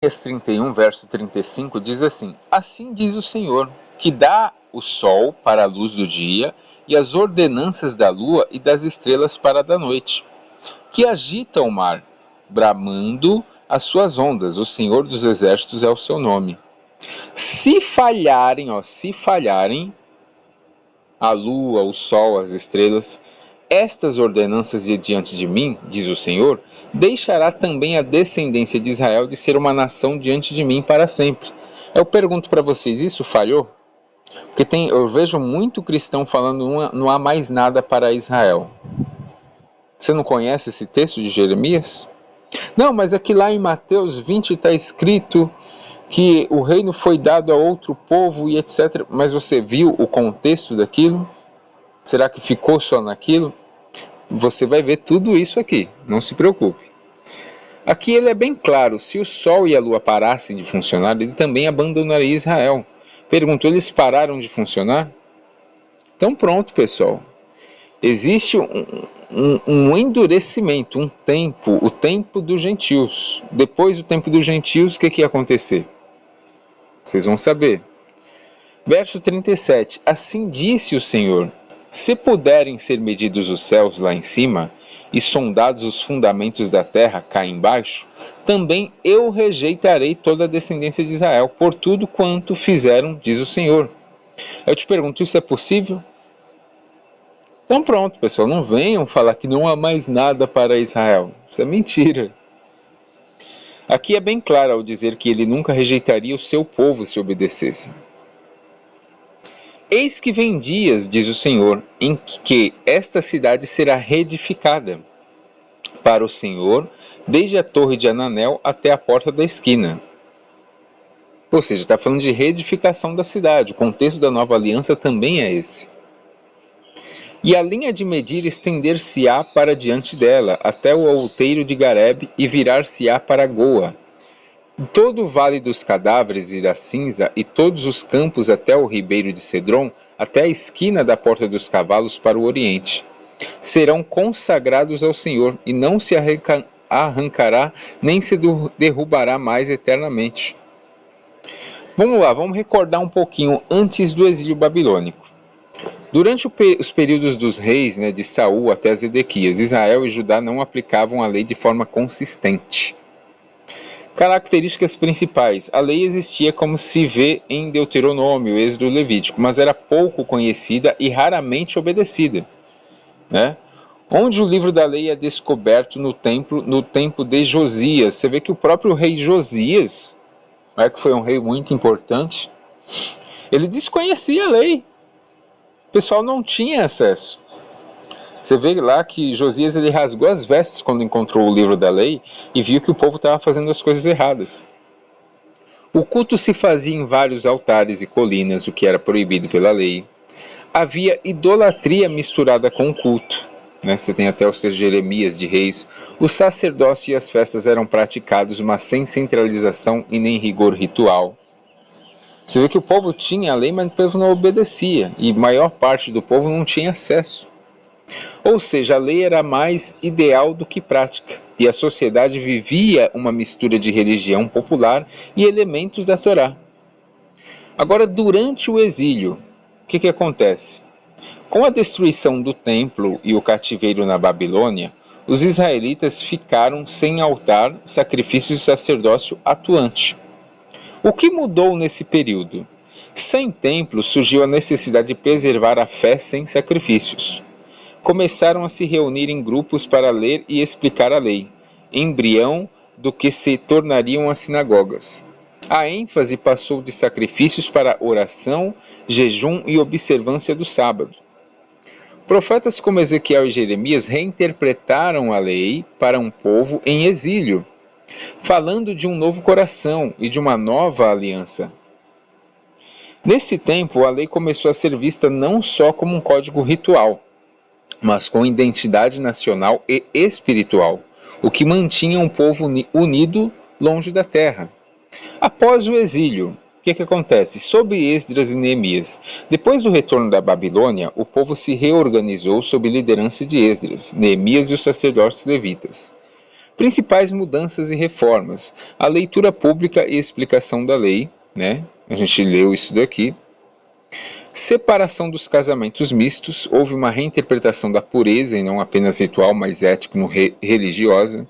Jeremias 31, verso 35 diz assim: Assim diz o Senhor, que dá o sol para a luz do dia e as ordenanças da lua e das estrelas para a da noite, que agita o mar, bramando as suas ondas. O Senhor dos exércitos é o seu nome. Se falharem a lua, o sol, as estrelas, estas ordenanças diante de mim, diz o Senhor, deixará também a descendência de Israel de ser uma nação diante de mim para sempre. Eu pergunto para vocês, isso falhou? Porque eu vejo muito cristão falando não há mais nada para Israel. Você não conhece esse texto de Jeremias? Não, mas aqui lá em Mateus 20 está escrito que o reino foi dado a outro povo e etc. Mas você viu o contexto daquilo? Será que ficou só naquilo? Você vai ver tudo isso aqui, não se preocupe. Aqui ele é bem claro, se o sol e a lua parassem de funcionar, ele também abandonaria Israel. Perguntou, eles pararam de funcionar? Então pronto, pessoal. Existe um endurecimento, um tempo, o tempo dos gentios. Depois do tempo dos gentios, o que ia acontecer? Vocês vão saber. Verso 37. Assim disse o Senhor: se puderem ser medidos os céus lá em cima, e sondados os fundamentos da terra cá embaixo, também eu rejeitarei toda a descendência de Israel, por tudo quanto fizeram, diz o Senhor. Eu te pergunto, isso é possível? Então pronto, pessoal, não venham falar que não há mais nada para Israel. Isso é mentira. Aqui é bem claro ao dizer que ele nunca rejeitaria o seu povo se obedecesse. Eis que vem dias, diz o Senhor, em que esta cidade será reedificada para o Senhor, desde a torre de Ananel até a porta da esquina. Ou seja, está falando de reedificação da cidade. O contexto da nova aliança também é esse. E a linha de medir estender-se-á para diante dela, até o outeiro de Gareb, e virar-se-á para Goa. Todo o vale dos cadáveres e da cinza, e todos os campos até o ribeiro de Cedron, até a esquina da porta dos cavalos para o oriente, serão consagrados ao Senhor, e não se arrancará, nem se derrubará mais eternamente. Vamos lá, vamos recordar um pouquinho antes do exílio babilônico. Durante os períodos dos reis, de Saul até Zedequias, Israel e Judá não aplicavam a lei de forma consistente. Características principais. A lei existia como se vê em Deuteronômio, Êxodo, Levítico, mas era pouco conhecida e raramente obedecida. Onde o livro da lei é descoberto no tempo de Josias. Você vê que o próprio rei Josias, que foi um rei muito importante, ele desconhecia a lei. O pessoal não tinha acesso. Você vê lá que Josias ele rasgou as vestes quando encontrou o livro da lei e viu que o povo estava fazendo as coisas erradas. O culto se fazia em vários altares e colinas, o que era proibido pela lei. Havia idolatria misturada com o culto. Você tem até os textos de Jeremias, de Reis. O sacerdócio e as festas eram praticados, mas sem centralização e nem rigor ritual. Você vê que o povo tinha a lei, mas o povo não obedecia, e a maior parte do povo não tinha acesso. Ou seja, a lei era mais ideal do que prática, e a sociedade vivia uma mistura de religião popular e elementos da Torá. Agora, durante o exílio, o que acontece? Com a destruição do templo e o cativeiro na Babilônia, os israelitas ficaram sem altar, sacrifício e sacerdócio atuante. O que mudou nesse período? Sem templo, surgiu a necessidade de preservar a fé sem sacrifícios. Começaram a se reunir em grupos para ler e explicar a lei, embrião do que se tornariam as sinagogas. A ênfase passou de sacrifícios para oração, jejum e observância do sábado. Profetas como Ezequiel e Jeremias reinterpretaram a lei para um povo em exílio, falando de um novo coração e de uma nova aliança. Nesse tempo, a lei começou a ser vista não só como um código ritual, mas com identidade nacional e espiritual, o que mantinha um povo unido longe da terra. Após o exílio, o que acontece? Sob Esdras e Neemias, depois do retorno da Babilônia, o povo se reorganizou sob liderança de Esdras, Neemias e os sacerdotes levitas. Principais mudanças e reformas: a leitura pública e explicação da lei, né? A gente leu isso daqui. Separação dos casamentos mistos, houve uma reinterpretação da pureza, e não apenas ritual, mas étnico-religiosa.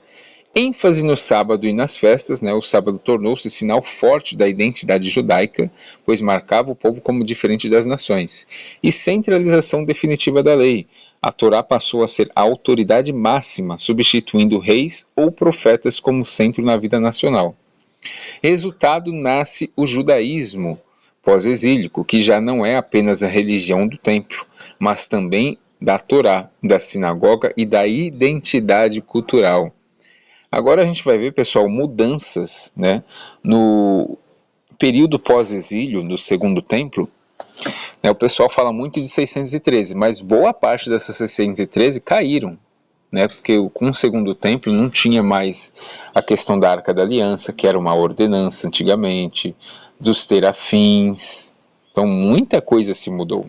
ênfase no sábado e nas festas, né? O sábado tornou-se sinal forte da identidade judaica, pois marcava o povo como diferente das nações. E centralização definitiva da lei. A Torá passou a ser a autoridade máxima, substituindo reis ou profetas como centro na vida nacional. Resultado, nasce o judaísmo pós-exílico, que já não é apenas a religião do templo, mas também da Torá, da sinagoga e da identidade cultural. Agora a gente vai ver, pessoal, mudanças, né, no período pós-exílio, no Segundo Templo. Né, o pessoal fala muito de 613, mas boa parte dessas 613 caíram, né, porque com o Segundo Templo não tinha mais a questão da Arca da Aliança, que era uma ordenança antigamente, dos terafins. Então muita coisa se mudou.